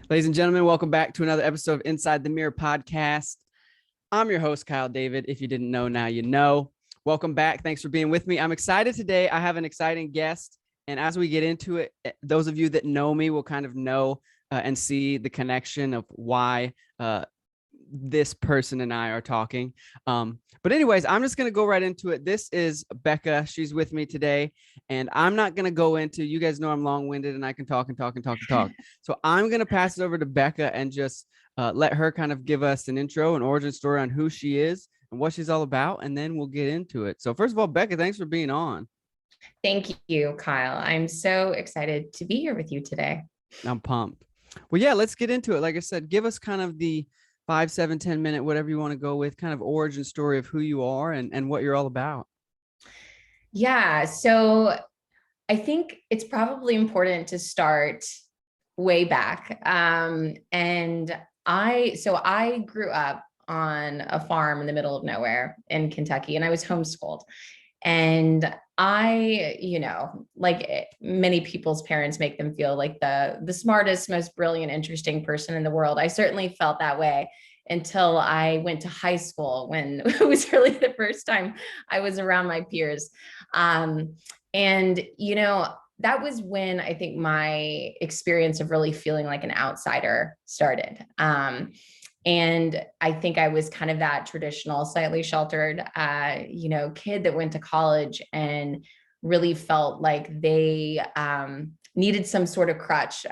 Ladies and gentlemen, welcome back to another episode of Inside the Mirror podcast. I'm your host, Kyle David. If you didn't know, now you know. Welcome back. Thanks for being with me. I'm excited today. I have an exciting guest. And as we get into it, those of you that know me will kind of know and see the connection of why this person and I are talking. But anyways, I'm just going to go right into it. This is Becca. She's with me today. And I'm not going to go into, you guys know I'm long-winded and I can talk and talk and talk and talk. So I'm going to pass it over to Becca and just let her kind of give us an intro, an origin story on who she is and what she's all about. And then we'll get into it. So first of all, Becca, thanks for being on. Thank you, Kyle. I'm so excited to be here with you today. I'm pumped. Well, yeah, let's get into it. Like I said, give us kind of the 5, 7, 10-minute, whatever you want to go with, kind of origin story of who you are and what you're all about. Yeah, so I think it's probably important to start way back. I grew up on a farm in the middle of nowhere in Kentucky, and I was homeschooled. And like many people's parents make them feel like the smartest, most brilliant, interesting person in the world. I certainly felt that way until I went to high school, when it was really the first time I was around my peers. That was when I think my experience of really feeling like an outsider started. And I think I was kind of that traditional, slightly sheltered, kid that went to college and really felt like they needed some sort of crutch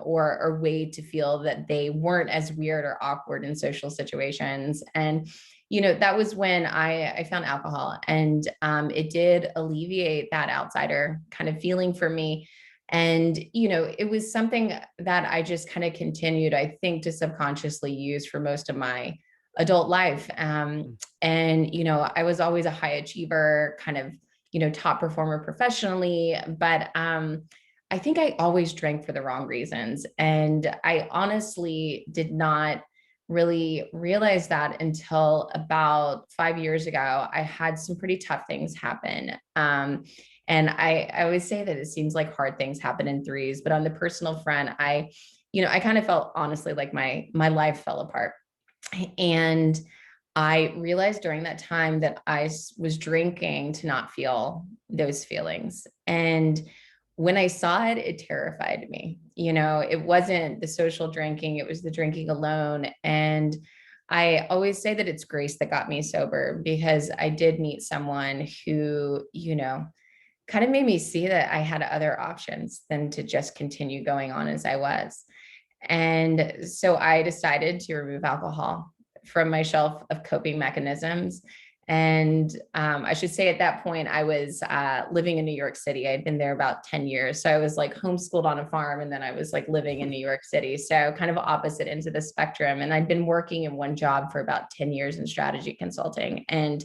or way to feel that they weren't as weird or awkward in social situations. And, that was when I found alcohol, and it did alleviate that outsider kind of feeling for me. And, it was something that I just kind of continued, I think, to subconsciously use for most of my adult life. I was always a high achiever, kind of, top performer professionally, but I think I always drank for the wrong reasons. And I honestly did not really realize that until about 5 years ago. I had some pretty tough things happen. And I always say that it seems like hard things happen in threes, but on the personal front, I kind of felt honestly like my life fell apart. And I realized during that time that I was drinking to not feel those feelings. And when I saw it, it terrified me. It wasn't the social drinking, it was the drinking alone. And I always say that it's grace that got me sober, because I did meet someone who, kind of made me see that I had other options than to just continue going on as I was. And so I decided to remove alcohol from my shelf of coping mechanisms. And I should say at that point, I was living in New York City. I'd been there about 10 years. So I was like homeschooled on a farm, and then I was like living in New York City. So kind of opposite ends of the spectrum. And I'd been working in one job for about 10 years in strategy consulting. And,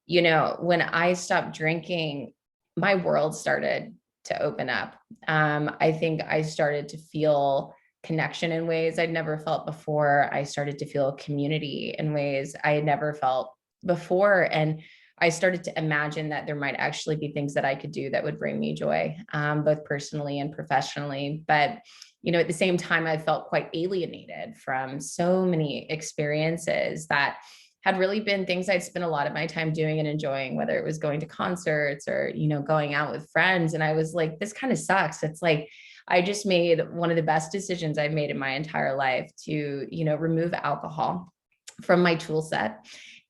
when I stopped drinking, my world started to open up. I think I started to feel connection in ways I'd never felt before. I started to feel community in ways I had never felt before. And I started to imagine that there might actually be things that I could do that would bring me joy, both personally and professionally. But, at the same time, I felt quite alienated from so many experiences that had really been things I'd spent a lot of my time doing and enjoying, whether it was going to concerts or, going out with friends. And I was like, this kind of sucks. It's like, I just made one of the best decisions I've made in my entire life to, remove alcohol from my tool set.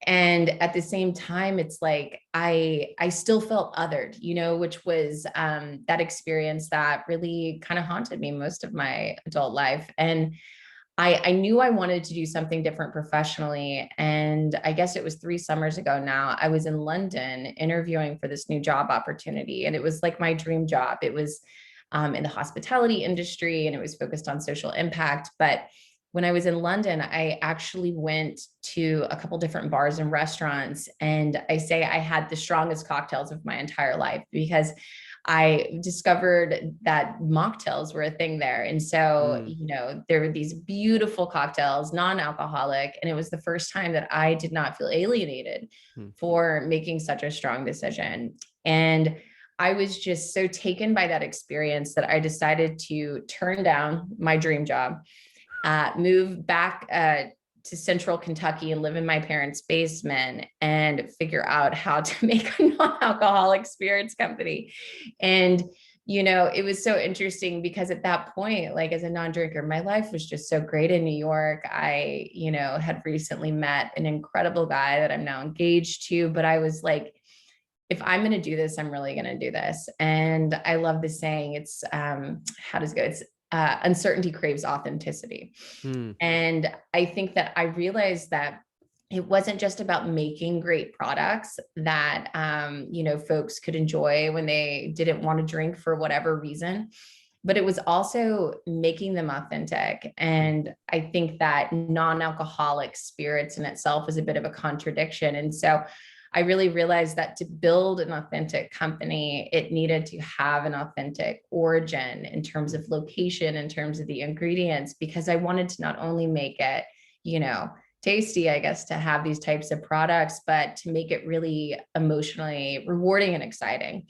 And at the same time, it's like, I still felt othered, which was that experience that really kind of haunted me most of my adult life. And I knew I wanted to do something different professionally. And I guess it was 3 summers ago now, I was in London interviewing for this new job opportunity. And it was like my dream job. It was in the hospitality industry, and it was focused on social impact. But when I was in London, I actually went to a couple different bars and restaurants. And I say I had the strongest cocktails of my entire life, because I discovered that mocktails were a thing there. And so, there were these beautiful cocktails, non-alcoholic. And it was the first time that I did not feel alienated for making such a strong decision. And I was just so taken by that experience that I decided to turn down my dream job move back to central Kentucky and live in my parents' basement and figure out how to make a non-alcoholic spirits company. And, it was so interesting because at that point, like as a non-drinker, my life was just so great in New York. I, had recently met an incredible guy that I'm now engaged to, but I was like, if I'm going to do this, I'm really going to do this. And I love the saying, it's, how does it go? It's uncertainty craves authenticity. And I think that I realized that it wasn't just about making great products that, folks could enjoy when they didn't want to drink for whatever reason, but it was also making them authentic. And I think that non-alcoholic spirits in itself is a bit of a contradiction. And so I really realized that to build an authentic company, it needed to have an authentic origin in terms of location, in terms of the ingredients, because I wanted to not only make it, tasty, I guess, to have these types of products, but to make it really emotionally rewarding and exciting.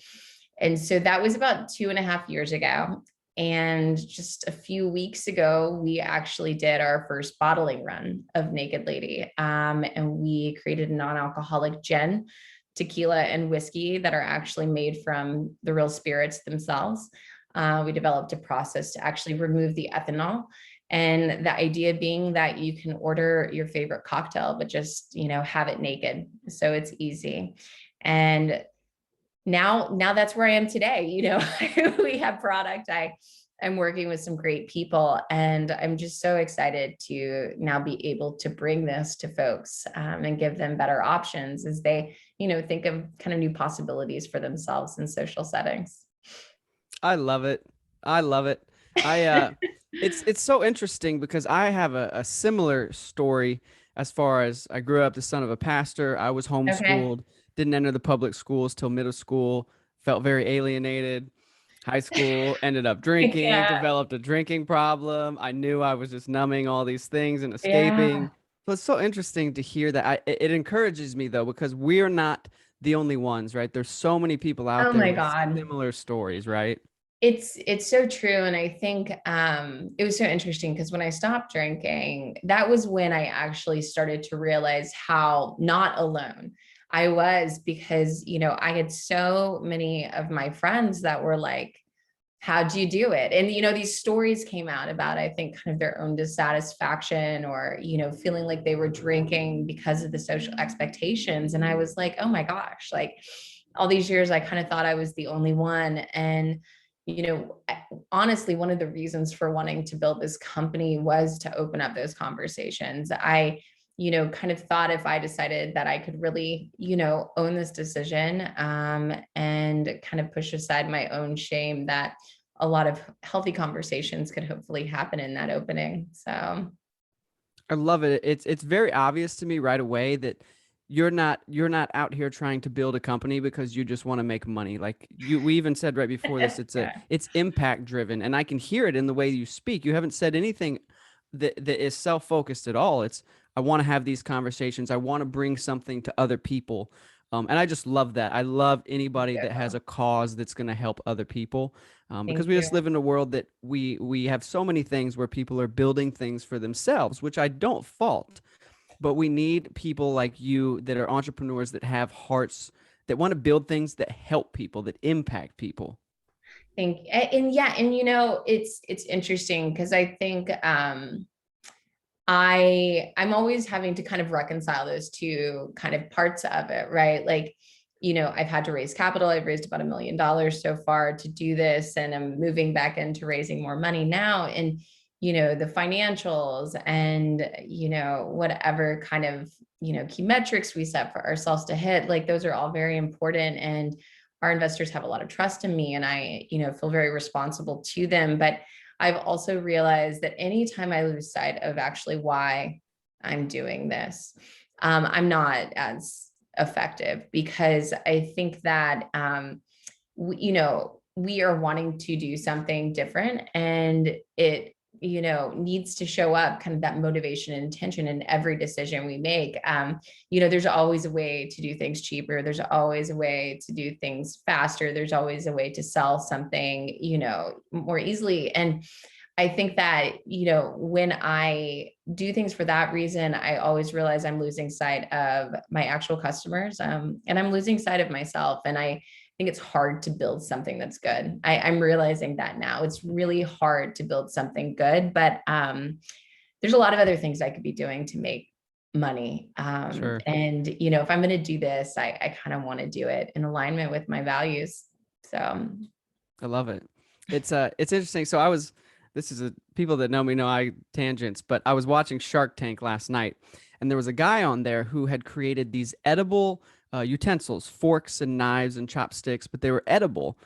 And so that was about 2.5 years ago. And just a few weeks ago, we actually did our first bottling run of Naked Lady. And we created a non-alcoholic gin, tequila, and whiskey that are actually made from the real spirits themselves. We developed a process to actually remove the ethanol. And the idea being that you can order your favorite cocktail, but just, have it naked. So it's easy. And now that's where I am today. We have product. I'm working with some great people, and I'm just so excited to now be able to bring this to folks and give them better options as they, think of kind of new possibilities for themselves in social settings. I love it. I love it. It's so interesting because I have a similar story as far as I grew up the son of a pastor. I was Okay. homeschooled, didn't enter the public schools till middle school, felt very alienated. High school, ended up drinking, Yeah. developed a drinking problem. I knew I was just numbing all these things and Yeah. escaping. So it's so interesting to hear that. It encourages me though, because we're not the only ones, right? There's so many people out Oh there my with God. similar stories, right? It's so true. And I think it was so interesting because when I stopped drinking, that was when I actually started to realize how not alone I was, because I had so many of my friends that were like, how'd you do it? And these stories came out about, I think, kind of their own dissatisfaction or feeling like they were drinking because of the social expectations. And I was like, oh my gosh, like all these years I kind of thought I was the only one. And honestly, one of the reasons for wanting to build this company was to open up those conversations. I kind of thought if I decided that I could really, own this decision and kind of push aside my own shame, that a lot of healthy conversations could hopefully happen in that opening. So I love it. It's very obvious to me right away that you're not out here trying to build a company because you just want to make money. Like we even said right before this, yeah. it's impact driven, and I can hear it in the way you speak. You haven't said anything that is self-focused at all. It's I want to have these conversations. I want to bring something to other people. And I just love that. I love anybody that has a cause that's going to help other people, because Thank we you. just live in a world that we have so many things where people are building things for themselves, which I don't fault. But we need people like you that are entrepreneurs that have hearts that want to build things that help people, that impact people. And yeah, and it's interesting because I think I'm always having to kind of reconcile those two kind of parts of it, right? Like, I've had to raise capital. I've raised about $1 million so far to do this, and I'm moving back into raising more money now. And, the financials and, whatever kind of, key metrics we set for ourselves to hit, like those are all very important. And our investors have a lot of trust in me, and I, feel very responsible to them. But I've also realized that anytime I lose sight of actually why I'm doing this, I'm not as effective, because I think that, we are wanting to do something different, and it, needs to show up kind of that motivation and intention in every decision we make. There's always a way to do things cheaper. There's always a way to do things faster. There's always a way to sell something, more easily. And I think that, when I do things for that reason, I always realize I'm losing sight of my actual customers, and I'm losing sight of myself. And I think it's hard to build something that's good. I'm realizing that now. It's really hard to build something good, but there's a lot of other things I could be doing to make money. Sure. And, if I'm going to do this, I kind of want to do it in alignment with my values. So, I love it. It's interesting. So this is people that know me know I tangents, but I was watching Shark Tank last night, and there was a guy on there who had created these edible utensils, forks and knives and chopsticks, but they were edible.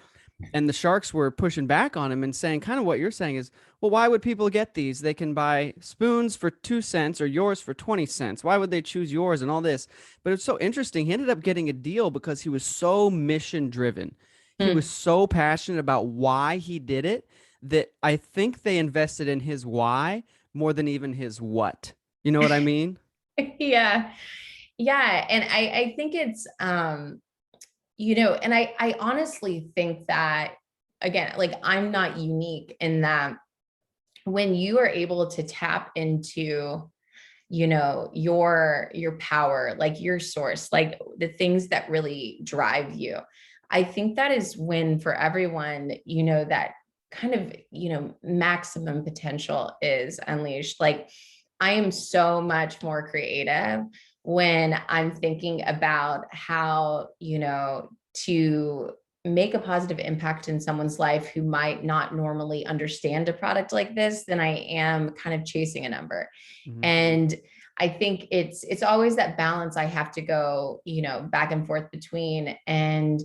And the sharks were pushing back on him and saying, kind of what you're saying is, well, why would people get these? They can buy spoons for 2 cents or yours for 20 cents. Why would they choose yours and all this? But it's so interesting. He ended up getting a deal because he was so mission driven. He was so passionate about why he did it that I think they invested in his why more than even his what. You know what I mean? yeah. Yeah. And I think it's, and I honestly think that, again, like I'm not unique in that when you are able to tap into, your power, like your source, like the things that really drive you. I think that is when for everyone, that kind of, maximum potential is unleashed. Like I am so much more creative when I'm thinking about how, to make a positive impact in someone's life who might not normally understand a product like this than I am kind of chasing a number. Mhm. And I think it's always that balance I have to go, back and forth between. And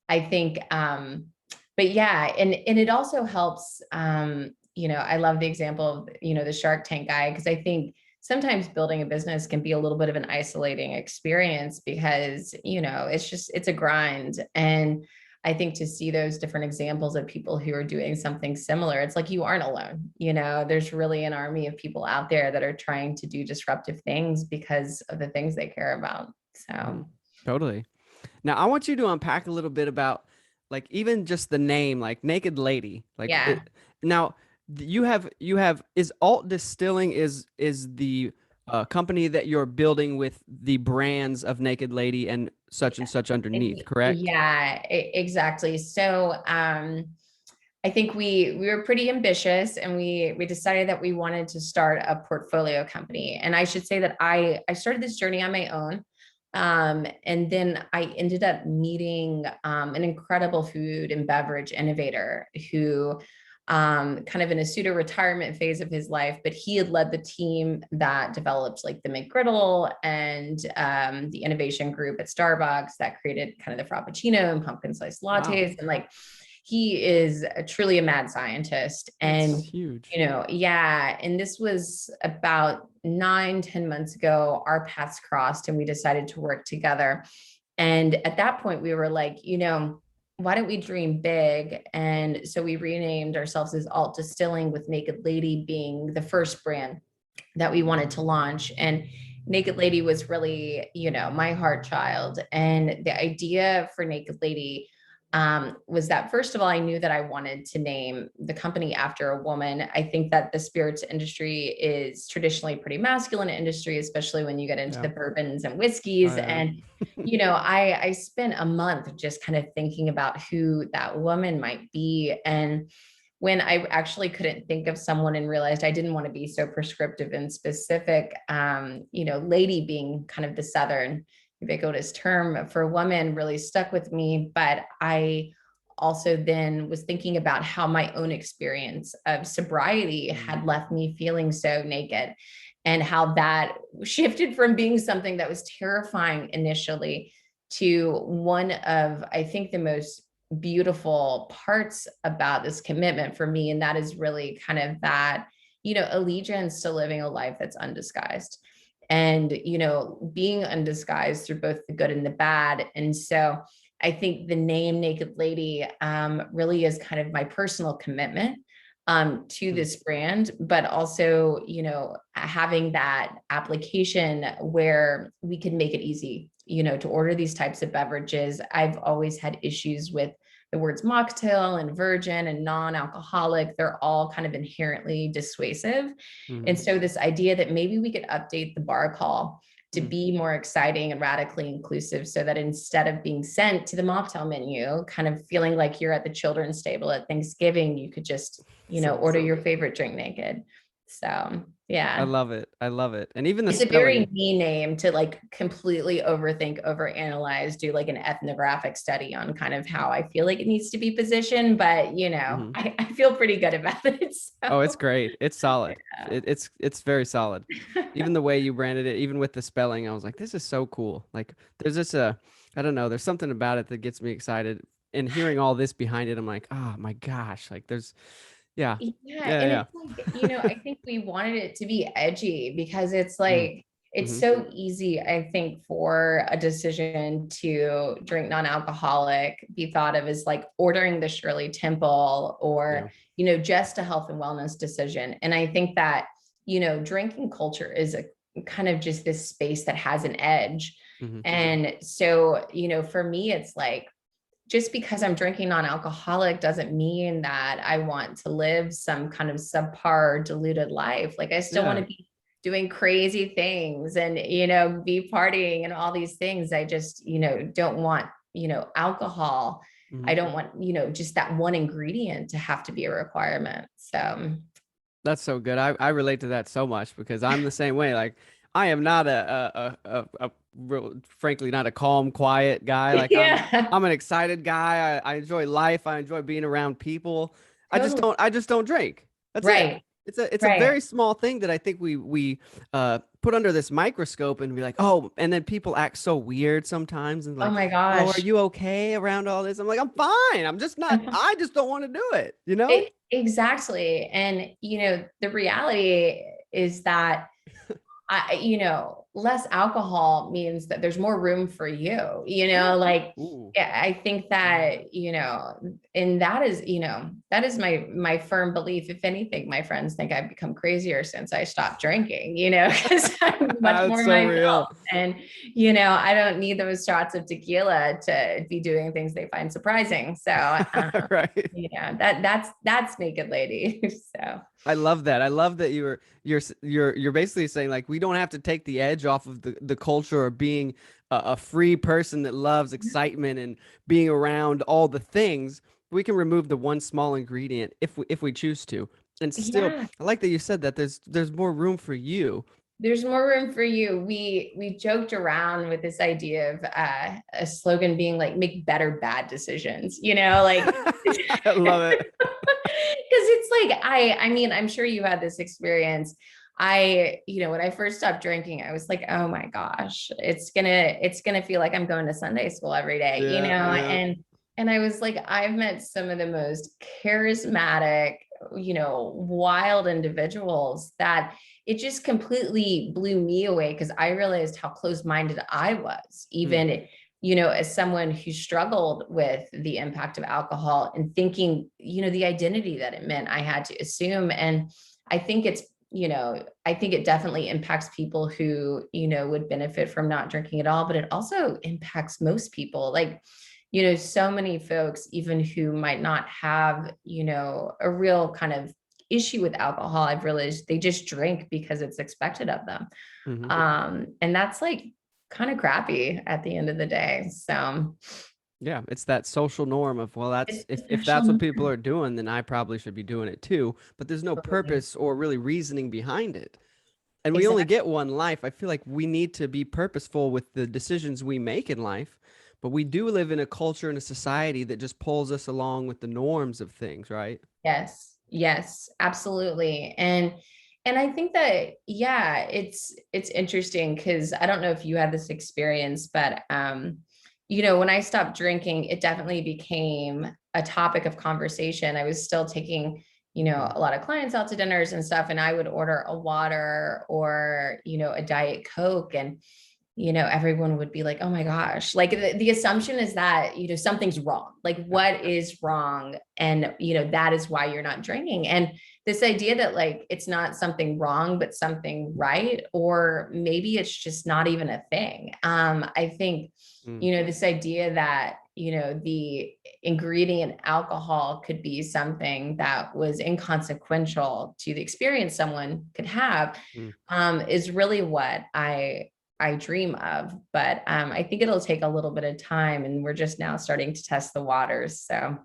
I think, but yeah, and it also helps, I love the example of, the Shark Tank guy, because I think sometimes building a business can be a little bit of an isolating experience because, it's a grind. And I think to see those different examples of people who are doing something similar, it's like you aren't alone. There's really an army of people out there that are trying to do disruptive things because of the things they care about. Mhm. So, Totally. Now, I want you to unpack a little bit about like even just the name, like Naked Lady. Like yeah. it now you have is Alt Distilling is the company that you're building with the brands of Naked Lady and such underneath, correct? Yeah, exactly. So, I think we were pretty ambitious, and we decided that we wanted to start a portfolio company. And I should say that I started this journey on my own. And then I ended up meeting an incredible food and beverage innovator who kind of in a pseudo retirement phase of his life, but he had led the team that developed like the McGriddle and the innovation group at Starbucks that created kind of the Frappuccino and pumpkin spice Wow. lattes. And like, he is truly a mad scientist. That's And, huge. yeah. And this was about 9-10 months ago, our paths crossed and we decided to work together. And at that point we were like, why don't we dream big? And so we renamed ourselves as Alt Distilling, with Naked Lady being the first brand that we wanted to launch. And Naked Lady was really, my heart child. And the idea for Naked Lady was that, first of all, I knew that I wanted to name the company after a woman. I think that the spirits industry is traditionally a pretty masculine industry, especially when you get into Yeah. the bourbons and Oh whiskeys. yeah. And, I spent a month just kind of thinking about who that woman might be. And when I actually couldn't think of someone and realized I didn't want to be so prescriptive and specific, lady being kind of the Southern ubiquitous term for woman really stuck with me. But I also then was thinking about how my own experience of sobriety Mm. had left me feeling so naked, and how that shifted from being something that was terrifying initially to one of, I think, the most beautiful parts about this commitment for me. And that is really kind of that, allegiance to living a life that's undisguised, and, being undisguised through both the good and the bad. And so I think the name Naked Lady really is kind of my personal commitment to Mm. this brand, but also, having that application where we can make it easy, to order these types of beverages. I've always had issues with the words mocktail and virgin and non-alcoholic, they're all kind of inherently dissuasive. And so this idea that maybe we could update the bar call to be more exciting and radically inclusive, so that instead of being sent to the mocktail menu, kind of feeling like you're at the children's table at Thanksgiving, you could just, order your favorite drink naked. So yeah. I love it. I love it. And even the It's a spelling. very me name to like completely overthink, overanalyze, do like an ethnographic study on kind of how I feel like it needs to be positioned. But I feel pretty good about it. So. Oh, it's great. It's solid. Yeah. It's very solid. Even the way you branded it, even with the spelling, I was like, this is so cool. Like there's this I don't know, there's something about it that gets me excited. And hearing all this behind it, I'm like, oh my gosh, like there's yeah. Yeah. Yeah, And yeah. it's like, I think we wanted it to be edgy because it's Mm, like, it's so easy, I think, for a decision to drink non-alcoholic be thought of as like ordering the Shirley Temple or, just a health and wellness decision. And I think that, drinking culture is a kind of just this space that has an edge. And so, for me, it's like, just because I'm drinking non-alcoholic doesn't mean that I want to live some kind of subpar diluted life. Like I still want to be doing crazy things and, be partying and all these things. I just, don't want, alcohol. I don't want, just that one ingredient to have to be a requirement. So That's so good. I relate to that so much because I'm the same way. Like I am not frankly not a calm, quiet guy. Like yeah, I'm an excited guy. I enjoy life. I enjoy being around people. totally. I just don't drink. That's it. Right. It's a Right. very small thing that I think we put under this microscope and be like, oh, and then people act so weird sometimes and Oh like, my oh, are gosh. you okay around all this? I'm like, I'm fine. I'm just not, I just don't want to do it, you know? Exactly. And, the reality is that less alcohol means that there's more room for you, like, Ooh. yeah, I think that, and that is my firm belief. If anything, my friends think I've become crazier since I stopped drinking, because I'm much That's more so myself. real. And, I don't need those shots of tequila to be doing things they find surprising. So, Right. that's naked lady. So I love that. I love that you're basically saying like we don't have to take the edge off of the culture or being a free person that loves excitement and being around all the things. We can remove the one small ingredient if we choose to. And still, yeah. I like that you said that there's more room for you. There's more room for you. We joked around with this idea of a slogan being like make better bad decisions, like I love it. because it's like I mean, I'm sure you had this experience. When I first stopped drinking, I was like, oh my gosh, it's gonna feel like I'm going to Sunday school every day, Yeah, yeah. and I was like, I've met some of the most charismatic, wild individuals that it just completely blew me away because I realized how closed-minded I was, Mm, even, as someone who struggled with the impact of alcohol and thinking, the identity that it meant I had to assume. And I think I think it definitely impacts people who, would benefit from not drinking at all, but it also impacts most people. Like, so many folks, even who might not have, a real kind of issue with alcohol, I've realized they just drink because it's expected of them. hmm And that's like kind of crappy at the end of the day. So Yeah, it's that social norm of, well, that's it's the if that's what social people norm. are doing, then I probably should be doing it too. But there's no Totally. purpose or really reasoning behind it. And we only Exactly. get one life. I feel like we need to be purposeful with the decisions we make in life. But we do live in a culture and a society that just pulls us along with the norms of things, right? Yes. Yes, absolutely. And I think that, yeah, it's interesting because I don't know if you had this experience, but when I stopped drinking, it definitely became a topic of conversation. I was still taking, Mm. a lot of clients out to dinners and stuff, and I would order a water or, a Diet Coke, and everyone would be like, oh my gosh, like the assumption is that, something's wrong. Like Yeah. what is wrong? And, that is why you're not drinking. And this idea that like, it's not something wrong, but something right, or maybe it's just not even a thing. I think, Mm. this idea that, the ingredient alcohol could be something that was inconsequential to the experience someone could have, is really what I dream of. But I think it'll take a little bit of time, and we're just now starting to test the waters. So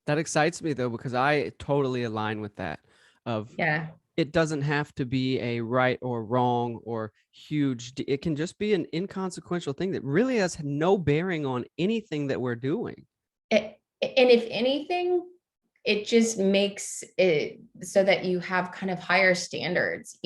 That excites me though, because I totally align with that of yeah. it doesn't have to be a right or wrong or huge. It can just be an inconsequential thing that really has no bearing on anything that we're doing. And if anything, it just makes it so that you have kind of higher standards,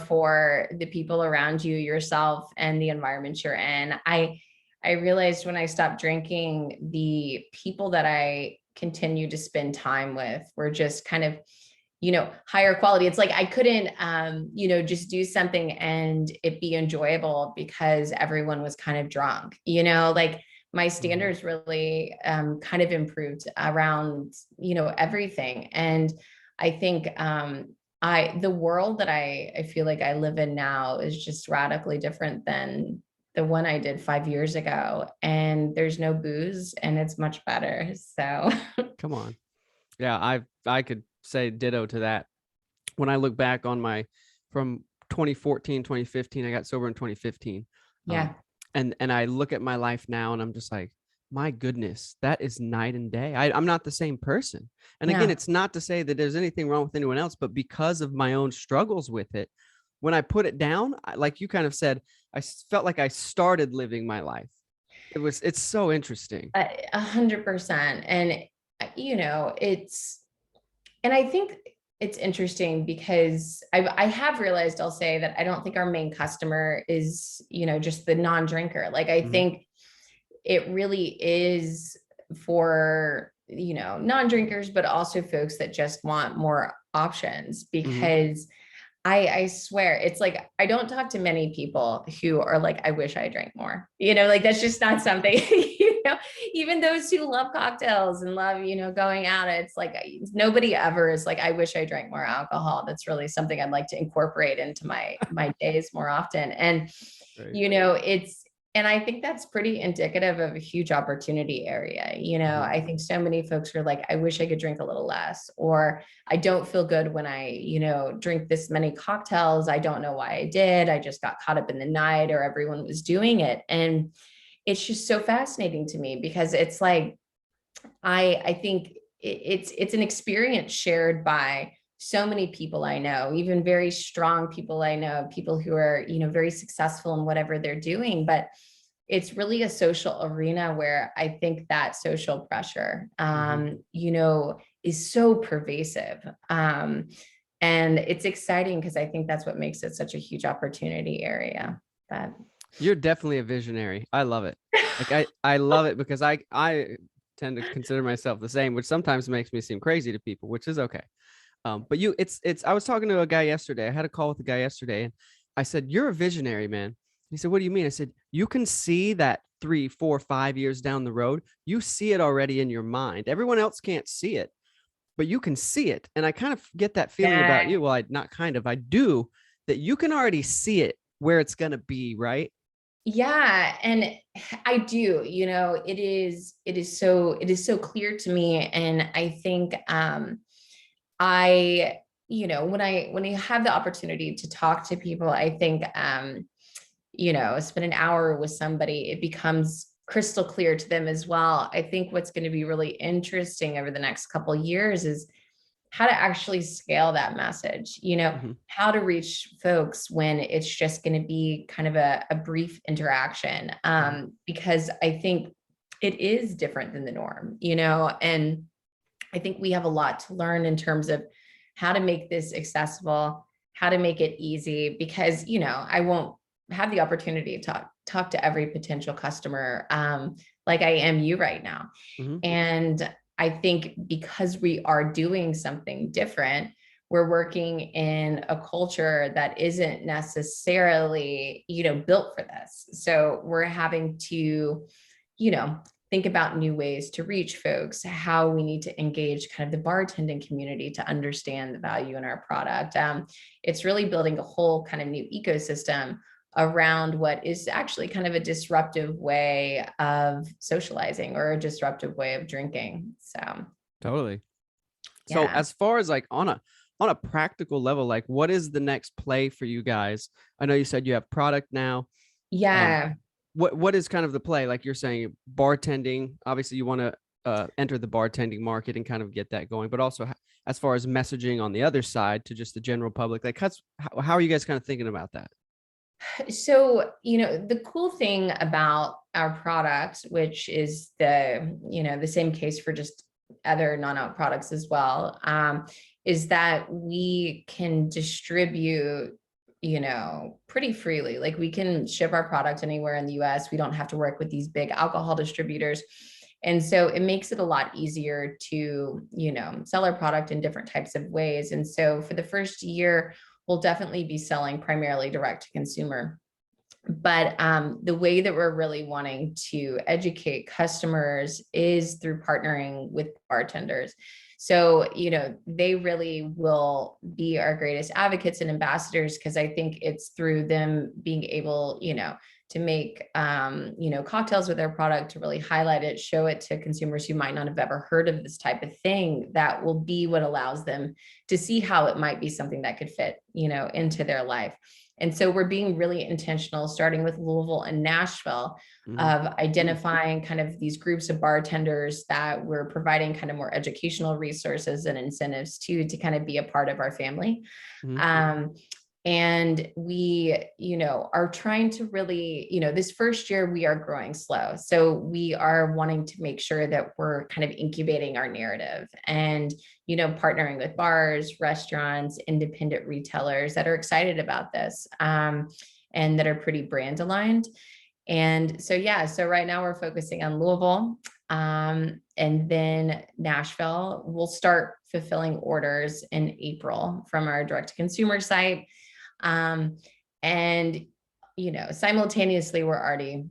for the people around you, yourself, and the environment you're in. I realized when I stopped drinking, the people that I continue to spend time with were just kind of, higher quality. It's like I couldn't, just do something and it be enjoyable because everyone was kind of drunk, like my standards really kind of improved around, everything. And I think the world that I feel like I live in now is just radically different than the one I did 5 years ago. And there's no booze and it's much better. So Come on. Yeah, I could say ditto to that. When I look back on from 2014, 2015, I got sober in 2015. yeah. And I look at my life now and I'm just like, my goodness, that is night and day. I'm not the same person. And again, No. it's not to say that there's anything wrong with anyone else, but because of my own struggles with it, when I put it down, like you kind of said, I felt like I started living my life. It's so interesting. 100%. And, and I think it's interesting because I have realized, I'll say that I don't think our main customer is, just the non-drinker. Like, I think it really is for, non-drinkers, but also folks that just want more options, because I swear it's like, I don't talk to many people who are like, I wish I drank more, like that's just not something, even those who love cocktails and love, going out, it's like, nobody ever is like, I wish I drank more alcohol. That's really something I'd like to incorporate into my days more often. And, Right. and I think that's pretty indicative of a huge opportunity area. I think so many folks are like, I wish I could drink a little less, or I don't feel good when I, drink this many cocktails. I don't know why I did. I just got caught up in the night, or everyone was doing it. And it's just so fascinating to me, because it's like, I think it's an experience shared by so many people I know, even very strong people I know, people who are, very successful in whatever they're doing. But it's really a social arena where I think that social pressure, is so pervasive. And it's exciting because I think that's what makes it such a huge opportunity area. But You're definitely a visionary. I love it. Like I love it because I tend to consider myself the same, which sometimes makes me seem crazy to people, which is okay. But I was talking to a guy yesterday. I had a call with a guy yesterday, and I said, "You're a visionary, man." He said, "What do you mean?" I said, "You can see that 3, 4, 5 years down the road. You see it already in your mind. Everyone else can't see it, but you can see it." And I kind of get that feeling about you. Well, I do, that you can already see it where it's going to be, right? Yeah. And I do, it is so clear to me. And I think, when I have the opportunity to talk to people, I think, spend an hour with somebody, it becomes crystal clear to them as well. I think what's going to be really interesting over the next couple of years is how to actually scale that message, how to reach folks when it's just going to be kind of a brief interaction. Because I think it is different than the norm, and I think we have a lot to learn in terms of how to make this accessible, how to make it easy, because, I won't have the opportunity to talk to every potential customer like I am you right now. And I think because we are doing something different, we're working in a culture that isn't necessarily, built for this. So we're having to, think about new ways to reach folks, how we need to engage kind of the bartending community to understand the value in our product. It's really building a whole kind of new ecosystem around what is actually kind of a disruptive way of socializing or a disruptive way of drinking. So Totally. So yeah. as far as like on a practical level, like what is the next play for you guys? I know you said you have product now. Um, Yeah. what is kind of the play? Like you're saying, bartending. Obviously, you want to enter the bartending market and kind of get that going, but also as far as messaging on the other side to just the general public, like how are you guys kind of thinking about that? So, the cool thing about our product, which is the same case for just other non-out products as well, is that we can distribute, pretty freely. Like we can ship our product anywhere in the US. We don't have to work with these big alcohol distributors. And so it makes it a lot easier to, sell our product in different types of ways. And so for the first year, we'll definitely be selling primarily direct to consumer. But the way that we're really wanting to educate customers is through partnering with bartenders. So, they really will be our greatest advocates and ambassadors, because I think it's through them being able, to make, cocktails with their product, to really highlight it, show it to consumers who might not have ever heard of this type of thing. That will be what allows them to see how it might be something that could fit, into their life. And so we're being really intentional, starting with Louisville and Nashville, of identifying kind of these groups of bartenders that we're providing kind of more educational resources and incentives to kind of be a part of our family. Mm-hmm. And we, are trying to really, this first year we are growing slow. So we are wanting to make sure that we're kind of incubating our narrative and, partnering with bars, restaurants, independent retailers that are excited about this, and that are pretty brand aligned. And so, yeah, so right now we're focusing on Louisville, and then Nashville. We'll start fulfilling orders in April from our direct to consumer site. And, simultaneously, we're already,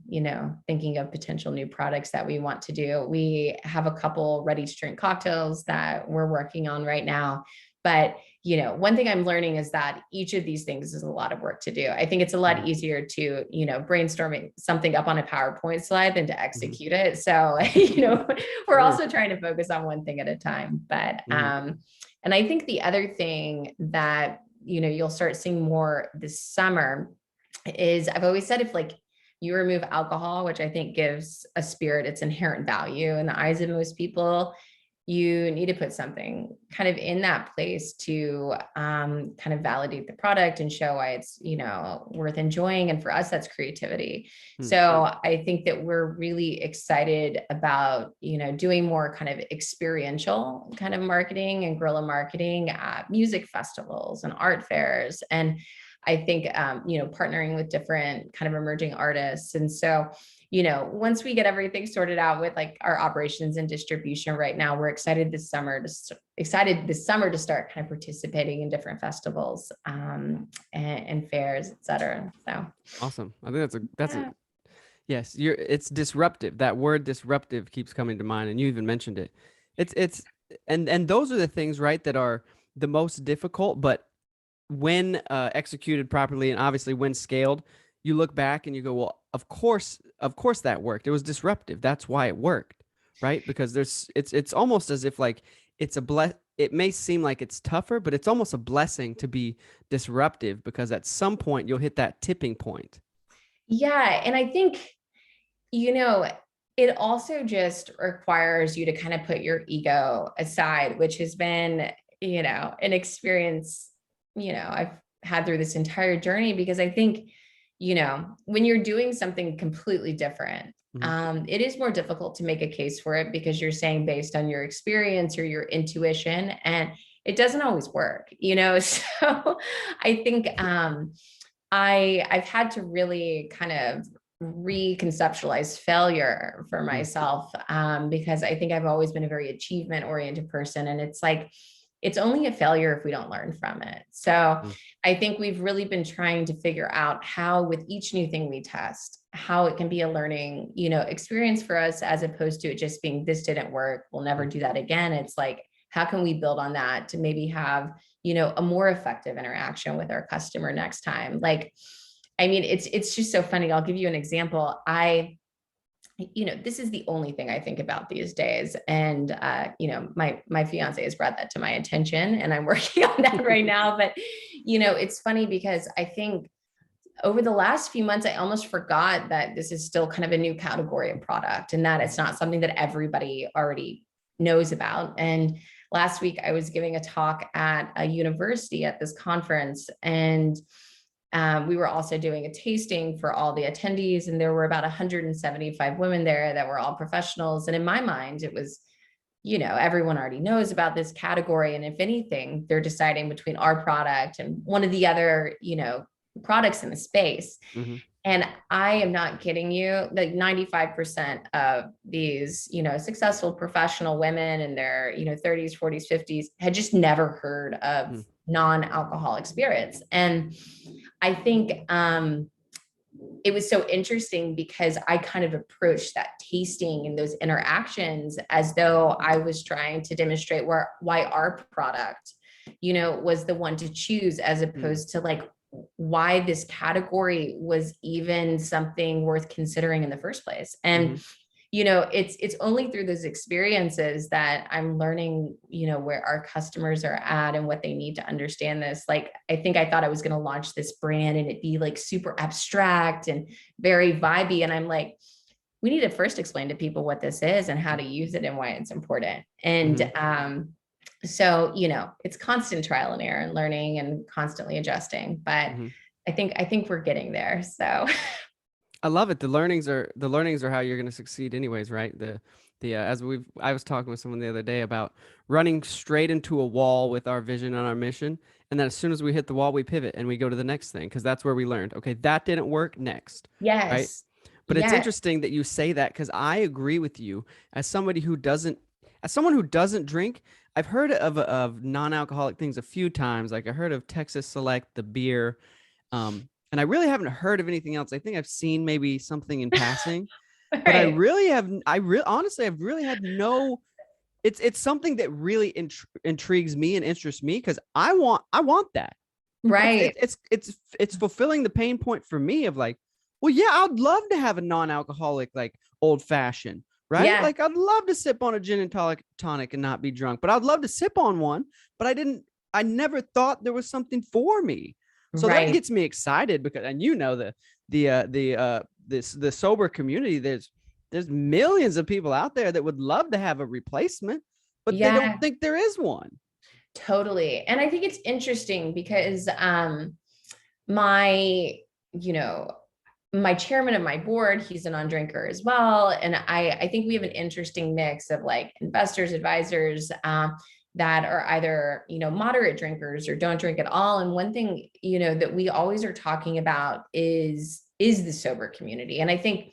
thinking of potential new products that we want to do. We have a couple ready to drink cocktails that we're working on right now. But, one thing I'm learning is that each of these things is a lot of work to do. I think it's a lot easier to, brainstorming something up on a PowerPoint slide than to execute it. So, we're also trying to focus on one thing at a time. But, and I think the other thing that, you'll start seeing more this summer is, I've always said, if like you remove alcohol, which I think gives a spirit its inherent value in the eyes of most people, you need to put something kind of in that place to kind of validate the product and show why it's, worth enjoying. And for us, that's creativity. So I think that we're really excited about, doing more kind of experiential kind of marketing and guerrilla marketing at music festivals and art fairs. And I think, partnering with different kind of emerging artists. And so, once we get everything sorted out with like our operations and distribution right now, we're excited this summer to start kind of participating in different festivals, and fairs, et cetera. So Awesome. I think that's a yes, it's disruptive. That word disruptive keeps coming to mind, and you even mentioned it. It's and those are the things, right, that are the most difficult, but when executed properly and obviously when scaled, you look back and you go, well, of course that worked. It was disruptive. That's why it worked, right? Because it's almost as if like it may seem like it's tougher, but it's almost a blessing to be disruptive, because at some point you'll hit that tipping point. yeah, and I think, it also just requires you to kind of put your ego aside, which has been, an experience, I've had through this entire journey, because I think, when you're doing something completely different, it is more difficult to make a case for it, because you're saying based on your experience or your intuition, and it doesn't always work, So I think I've had to really kind of reconceptualize failure for myself, because I think I've always been a very achievement oriented person, and it's like it's only a failure if we don't learn from it. So I think we've really been trying to figure out how, with each new thing we test, how it can be a learning, experience for us, as opposed to it just being, this didn't work, we'll never do that again. It's like, how can we build on that to maybe have, a more effective interaction with our customer next time? Like, I mean, it's just so funny. I'll give you an example. This is the only thing I think about these days. And, my fiance has brought that to my attention and I'm working on that right now. But, it's funny because I think over the last few months, I almost forgot that this is still kind of a new category of product and that it's not something that everybody already knows about. And last week I was giving a talk at a university at this conference, and we were also doing a tasting for all the attendees, and there were about 175 women there that were all professionals. And in my mind, it was, everyone already knows about this category. And if anything, they're deciding between our product and one of the other, products in the space. Mm-hmm. And I am not kidding you, like 95% of these, successful professional women in their, 30s, 40s, 50s had just never heard of non-alcoholic spirits. And I think it was so interesting because I kind of approached that tasting and those interactions as though I was trying to demonstrate why our product, was the one to choose, as opposed to like why this category was even something worth considering in the first place. And it's only through those experiences that I'm learning, where our customers are at and what they need to understand this. Like, I think I thought I was going to launch this brand and it'd be like super abstract and very vibey. And I'm like, we need to first explain to people what this is and how to use it and why it's important. And, so, it's constant trial and error and learning and constantly adjusting, but I think we're getting there. So I love it. The learnings are how you're going to succeed anyways, right? I was talking with someone the other day about running straight into a wall with our vision and our mission. And then as soon as we hit the wall, we pivot and we go to the next thing. Cause that's where we learned, okay, that didn't work, next. yes. Right. But it's interesting that you say that, because I agree with you as someone who doesn't drink. I've heard of non-alcoholic things a few times. Like I heard of Texas Select, the beer. And I really haven't heard of anything else. I think I've seen maybe something in passing, Right. but honestly, I've really had no, it's something that really intrigues me and interests me, because I want that. Right. It's fulfilling the pain point for me of like, well, yeah, I'd love to have a non-alcoholic, like old fashioned, right? Yeah. Like I'd love to sip on a gin and tonic and not be drunk, but I'd love to sip on one, but I never thought there was something for me. So that gets me excited, because, and the sober community, there's millions of people out there that would love to have a replacement, but they don't think there is one. Totally. And I think it's interesting because my chairman of my board, he's a non-drinker as well. And I think we have an interesting mix of like investors, advisors, that are either, moderate drinkers or don't drink at all. And one thing, that we always are talking about is the sober community. And I think,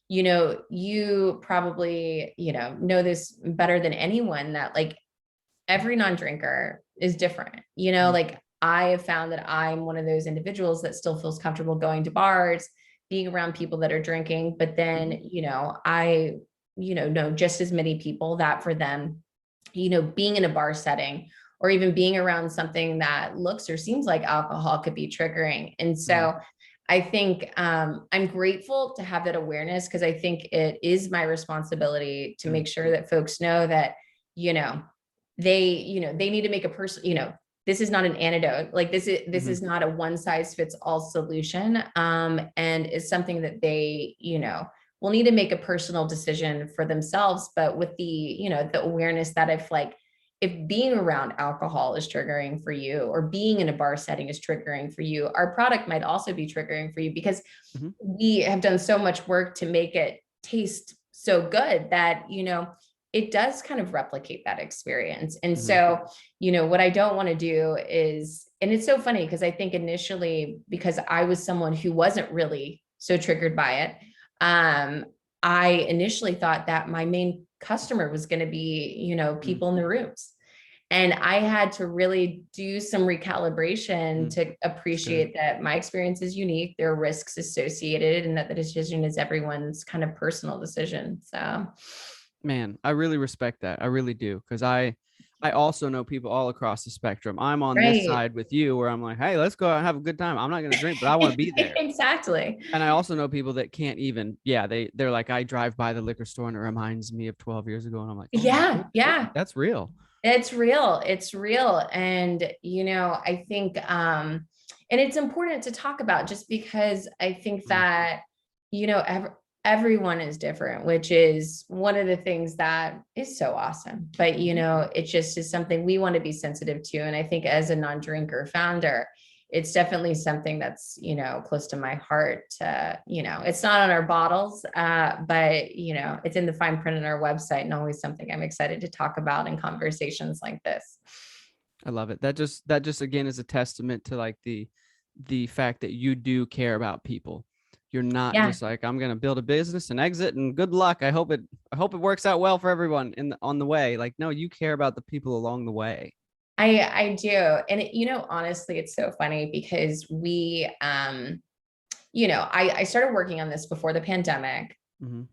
you probably, know this better than anyone, that like every non-drinker is different, like I have found that I'm one of those individuals that still feels comfortable going to bars, being around people that are drinking. But then, I, know just as many people that for them, being in a bar setting or even being around something that looks or seems like alcohol could be triggering. And so I think I'm grateful to have that awareness, because I think it is my responsibility to make sure that folks know that, they need to make a person, this is not an antidote. Like this is not a one size fits all solution. And it's something that they, will need to make a personal decision for themselves, but with the, the awareness that if being around alcohol is triggering for you, or being in a bar setting is triggering for you, our product might also be triggering for you, because we have done so much work to make it taste so good that, it does kind of replicate that experience. And so, what I don't want to do is, and it's so funny because I think initially, because I was someone who wasn't really so triggered by it, I initially thought that my main customer was going to be, people in the rooms. And I had to really do some recalibration to appreciate that my experience is unique. There are risks associated, and that the decision is everyone's kind of personal decision. So, man, I really respect that. I really do. Because I I also know people all across the spectrum. I'm on this Right. side with you where I'm like, hey, let's go out and have a good time. I'm not going to drink, but I want to be there. Exactly. And I also know people that can't even, yeah, they're like, I drive by the liquor store and it reminds me of 12 years ago. And I'm like, oh my Yeah. goodness, Yeah. that's real. It's real. It's real. And, I think, and it's important to talk about just because I think Mm, that, everyone is different, which is one of the things that is so awesome. But, it just is something we want to be sensitive to. And I think as a non-drinker founder, it's definitely something that's, close to my heart. It's not on our bottles, but, it's in the fine print on our website and always something I'm excited to talk about in conversations like this. I love it. That just again is a testament to like the fact that you do care about people. You're not Yeah, just like, I'm gonna build a business and exit and good luck. I hope it works out well for everyone on the way. Like, no, you care about the people along the way. I do. And honestly, it's so funny because I started working on this before the pandemic, Mm-hmm.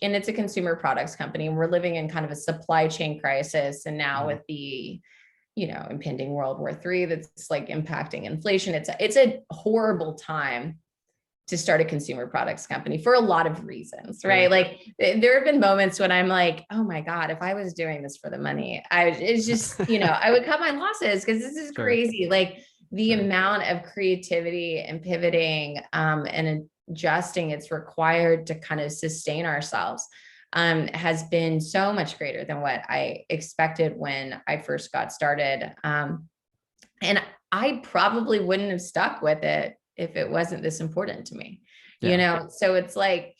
and it's a consumer products company. And we're living in kind of a supply chain crisis. And now Mm-hmm. with the, impending World War III, that's like impacting inflation. It's a horrible time to start a consumer products company for a lot of reasons, right? Sure. Like there have been moments when I'm like, oh my God, if I was doing this for the money, it's just, I would cut my losses because this is Sure. crazy. Like the Sure. amount of creativity and pivoting and adjusting it's required to kind of sustain ourselves has been so much greater than what I expected when I first got started. And I probably wouldn't have stuck with it if it wasn't this important to me, Yeah. So it's like,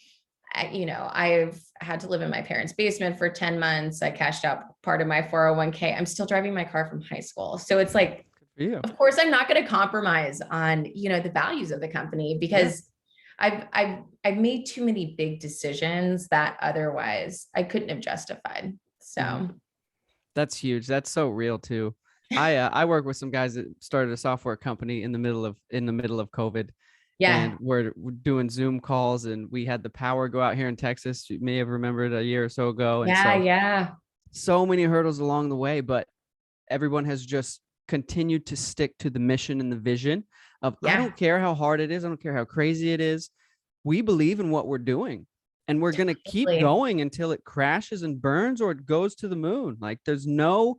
I've had to live in my parents' basement for 10 months. I cashed out part of my 401k. I'm still driving my car from high school. So it's like, Good for you. of course, I'm not going to compromise on, the values of the company Yeah. because I've made too many big decisions that otherwise I couldn't have justified. Mhm. So That's huge. That's so real too. I work with some guys that started a software company in the middle of COVID, yeah, and we're doing Zoom calls, and we had the power go out here in Texas. You may have remembered a year or so ago, and yeah, so yeah, so many hurdles along the way, but everyone has just continued to stick to the mission and the vision of, I yeah, don't care how hard it is, I don't care how crazy it is. We believe in what we're doing, and we're going to keep totally. going until it crashes and burns or it goes to the moon. Like there's no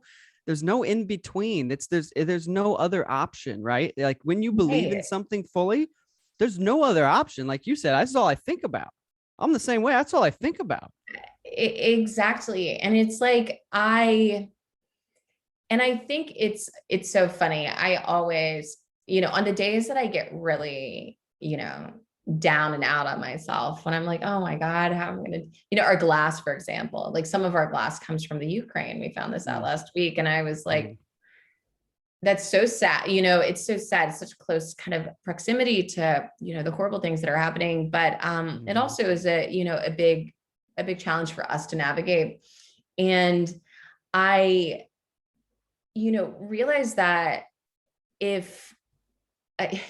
in between. There's no other option, right? Like when you believe in Right. something fully, there's no other option. Like you said, that's all I think about. I'm the same way. That's all I think about. Exactly. And it's like and I think it's so funny. I always, on the days that I get really, down and out on myself, when I'm like, oh my God, how am I gonna, our glass, for example, like some of our glass comes from the Ukraine. We found this out Mm, last week. And I was like, mm, that's so sad. It's so sad. It's such close kind of proximity to, the horrible things that are happening. But it mhm, also is a big challenge for us to navigate. And I, realized that if I,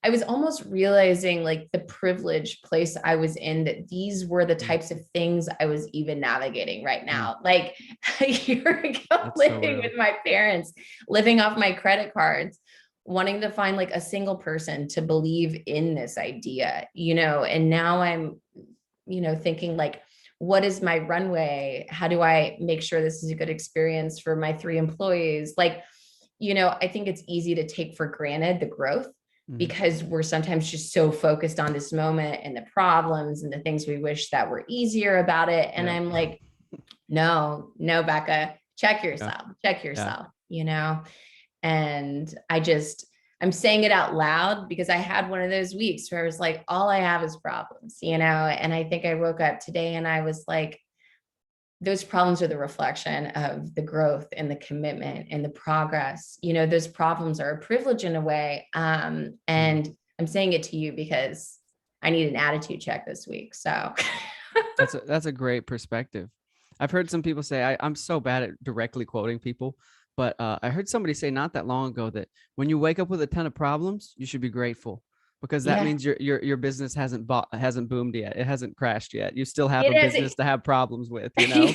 I was almost realizing like the privileged place I was in, that these were the mm, types of things I was even navigating right mm. now. Like a year ago, That's so living with real. my parents, living off my credit cards, wanting to find like a single person to believe in this idea, and now I'm, thinking like, what is my runway? How do I make sure this is a good experience for my 3 employees? Like, I think it's easy to take for granted the growth Mhm. because we're sometimes just so focused on this moment and the problems and the things we wish that were easier about it. And Yeah. I'm like, no, no, Becca, check Yeah. yourself, check Yeah. yourself, and I'm saying it out loud because I had one of those weeks where I was like, all I have is problems, and I think I woke up today and I was like, those problems are the reflection of the growth and the commitment and the progress. Those problems are a privilege in a way. Mhm. And I'm saying it to you because I need an attitude check this week. So That's a great perspective. I've heard some people say I'm so bad at directly quoting people, but I heard somebody say not that long ago that when you wake up with a ton of problems, you should be grateful because that means your business hasn't boomed yet. It hasn't crashed yet. You still have It a business to have problems with, you know?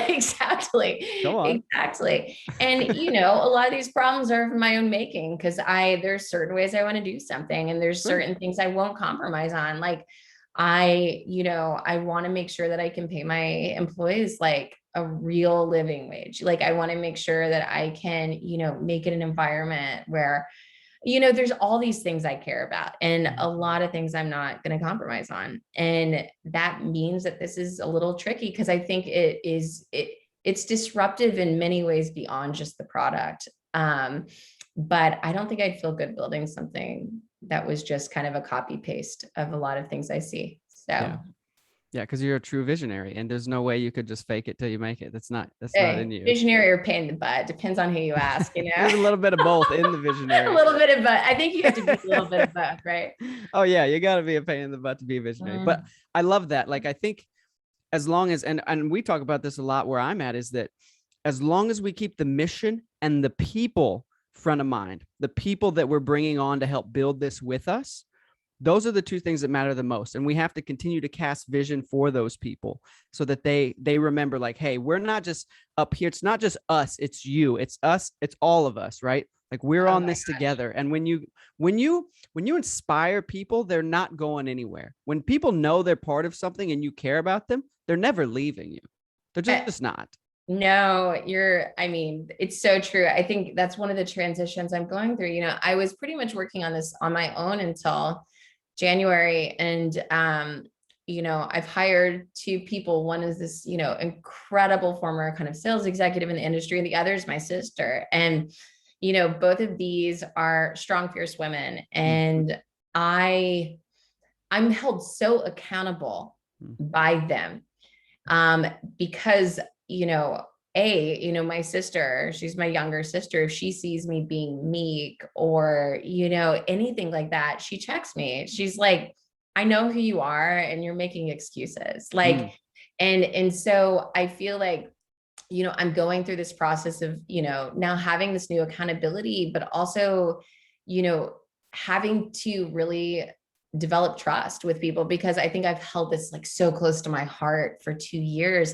Exactly. Come on. Exactly. And, a lot of these problems are of my own making, because there's certain ways I want to do something, and there's certain things I won't compromise on. Like I want to make sure that I can pay my employees like a real living wage. Like I want to make sure that I can, make it an environment where there's all these things I care about, and a lot of things I'm not going to compromise on. And that means that this is a little tricky, because I think it's disruptive in many ways beyond just the product. But I don't think I'd feel good building something that was just kind of a copy paste of a lot of things I see. So yeah, because you're a true visionary, and there's no way you could just fake it till you make it. That's not in you. Visionary or pain in the butt, depends on who you ask. There's a little bit of both in the visionary. A little bit of both. I think you have to be a little bit of both, right? Oh yeah, you got to be a pain in the butt to be a visionary. But I love that. Like I think as long as, and we talk about this a lot where I'm at, is that as long as we keep the mission and the people front of mind, the people that we're bringing on to help build this with us, those are the two things that matter the most. And we have to continue to cast vision for those people so that they remember, like, hey, we're not just up here. It's not just us. It's you. It's us. It's all of us, right? Like we're on this together. And when you inspire people, they're not going anywhere. When people know they're part of something and you care about them, they're never leaving you. They're just not. No, it's so true. I think that's one of the transitions I'm going through. I was pretty much working on this on my own until January. And, I've hired two people. One is this, incredible former kind of sales executive in the industry, and the other is my sister. And, both of these are strong, fierce women. And I'm held so accountable by them. Because, my sister, she's my younger sister. If she sees me being meek or, anything like that, she checks me. She's like, I know who you are and you're making excuses. Like, and so I feel like, I'm going through this process of, now having this new accountability, but also, having to really develop trust with people, because I think I've held this like so close to my heart for 2 years.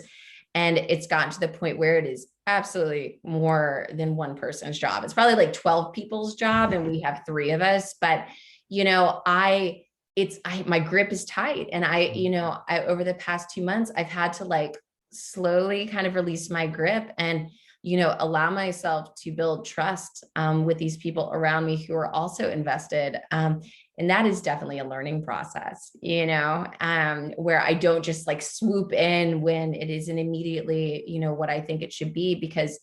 And it's gotten to the point where it is absolutely more than one person's job. It's probably like 12 people's job, and we have 3 of us. But, my grip is tight. And I over the past 2 months, I've had to like slowly kind of release my grip and, allow myself to build trust with these people around me who are also invested. And that is definitely a learning process, where I don't just like swoop in when it isn't immediately, what I think it should be, because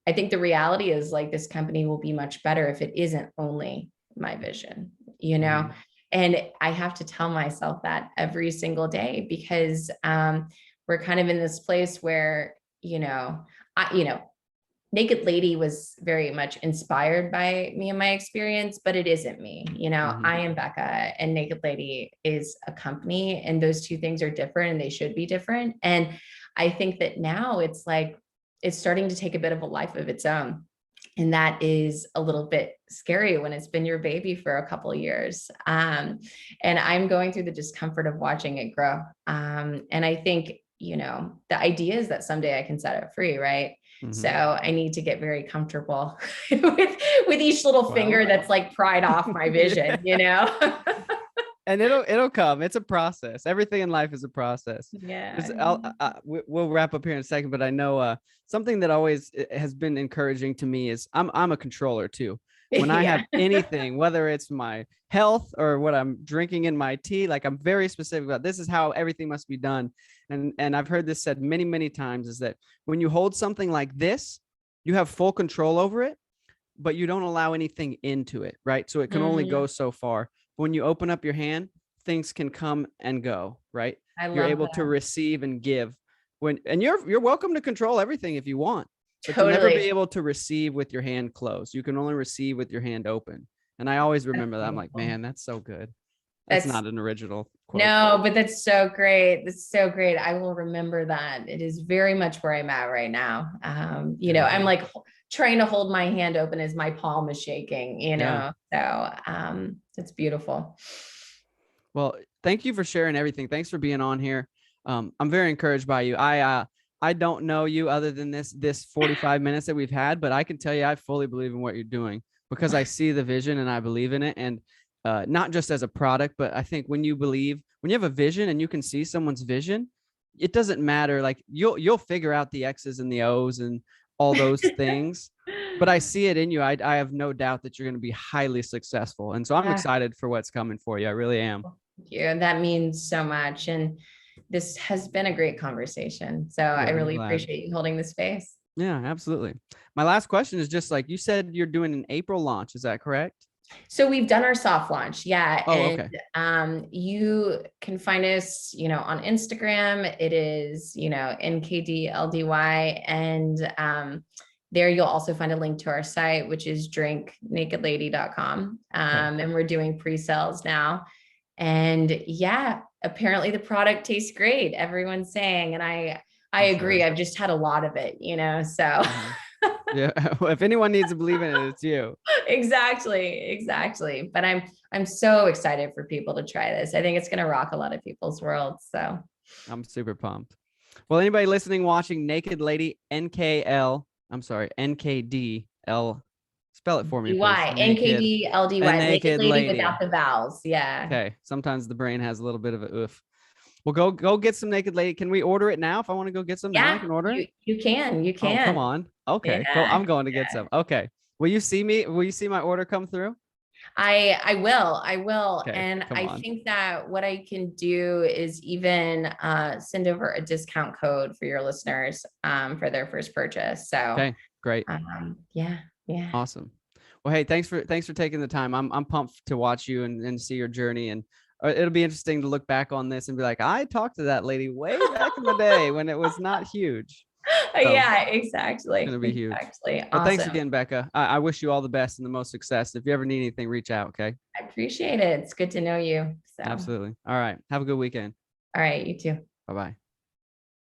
I think the reality is like this company will be much better if it isn't only my vision, and I have to tell myself that every single day, because we're kind of in this place where, Naked Lady was very much inspired by me and my experience, but it isn't me. I am Becca, and Naked Lady is a company, and those two things are different, and they should be different. And I think that now it's like, it's starting to take a bit of a life of its own. And that is a little bit scary when it's been your baby for a couple of years. And I'm going through the discomfort of watching it grow. And I think, the idea is that someday I can set it free, right? So I need to get very comfortable with each little finger that's like pried off my vision, And it'll come. It's a process. Everything in life is a process. Yeah. We'll wrap up here in a second, but I know something that always has been encouraging to me is I'm a controller too. When I have anything, whether it's my health or what I'm drinking in my tea, like I'm very specific about this is how everything must be done. And I've heard this said many, many times, is that when you hold something like this, you have full control over it, but you don't allow anything into it, right? So it can only go so far. When you open up your hand, things can come and go, right? You're able to receive and give. And you're welcome to control everything if you want. But you'll never be able to receive with your hand closed. You can only receive with your hand open. And I always remember that. I'm like, man, that's so good. That's not an original quote. No, but that's so great. That's so great. I will remember that. It is very much where I'm at right now. I'm like trying to hold my hand open as my palm is shaking, you know? So it's beautiful. Well, thank you for sharing everything. Thanks for being on here. I'm very encouraged by you. I don't know you other than this 45 minutes that we've had, but I can tell you I fully believe in what you're doing because I see the vision and I believe in it. And not just as a product, but I think when you have a vision and you can see someone's vision, it doesn't matter. Like you'll figure out the X's and the O's and all those things. But I see it in you. I have no doubt that you're going to be highly successful. And so I'm excited for what's coming for you. I really am. Thank you. That means so much. And this has been a great conversation. So I really appreciate you holding the space. Yeah, absolutely. My last question is just like you said, you're doing an April launch. Is that correct? So we've done our soft launch. Yeah. Oh, and okay. You can find us, on Instagram. It is, NKD LDY. And there you'll also find a link to our site, which is drinknakedlady.com. And we're doing pre-sales now. And yeah, apparently the product tastes great. Everyone's saying, and I agree. I've just had a lot of it, so. Yeah. If anyone needs to believe in it, it's you. Exactly. But I'm so excited for people to try this. I think it's going to rock a lot of people's worlds. So I'm super pumped. Well, anybody listening, watching, Naked Lady, NKDL. Spell it for me, please. NKD LDY. Naked Lady without the vowels. Yeah. Okay. Sometimes the brain has a little bit of a oof. Well, go get some Naked Lady. Can we order it now? If I want to go get some now, I can order it. You can. Oh, come on. Okay. Yeah, Cool. I'm going to get some. Okay. Will you see my order come through? I will. Okay, and I think that what I can do is even send over a discount code for your listeners for their first purchase. So okay, great. Yeah. Awesome. Well, hey, thanks for taking the time. I'm pumped to watch you and see your journey, and it'll be interesting to look back on this and be like, I talked to that lady way back in the day when it was not huge. So, yeah, exactly. It's gonna be huge. Awesome. Well, thanks again, Becca. I wish you all the best and the most success. If you ever need anything, reach out. Okay. I appreciate it. It's good to know you. So Absolutely. All right. Have a good weekend. All right. You too. Bye-bye.